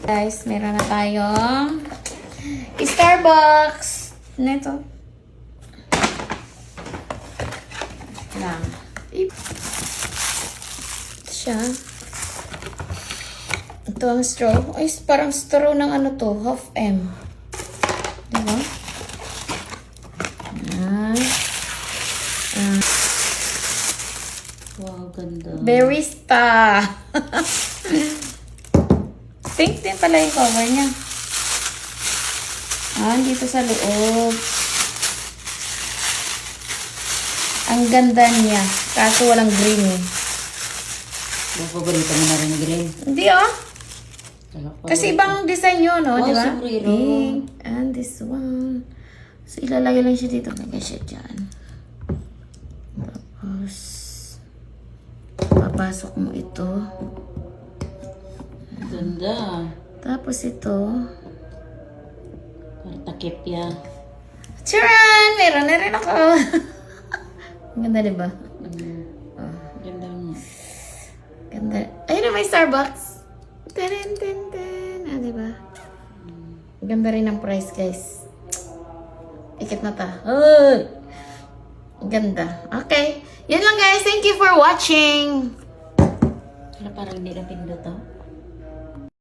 Guys, meron na tayong Starbucks. Neto. Lang. Siya. Ito ang straw. Ay, parang straw ng ano to. Half M. Diba? Ayan. Wow, ganda. Barista. Pink din pala yung cover niya. Dito sa loob. Ang ganda niya. Kaso walang green eh. Yung paborito mo na rin green. Hindi Kasi ibang design yun, no? Wow, Di ba? sombrero. Pink. And this one. So, ilalagay lang siya dito. Lagay siya dyan. Tapos, papasok mo ito. Ganda. Tapos ito. Parang takip yan. Charan! Meron na rin ako. Ang ganda, di ba? Ganda mo. Ganda. Ayun na, may Starbucks. Ten, ten, ten. Di ba? Ganda rin ang price, guys. Ikit mata. Ay! Ganda. Okay. Yan lang, guys. Thank you for watching. Parang hindi na pinduto.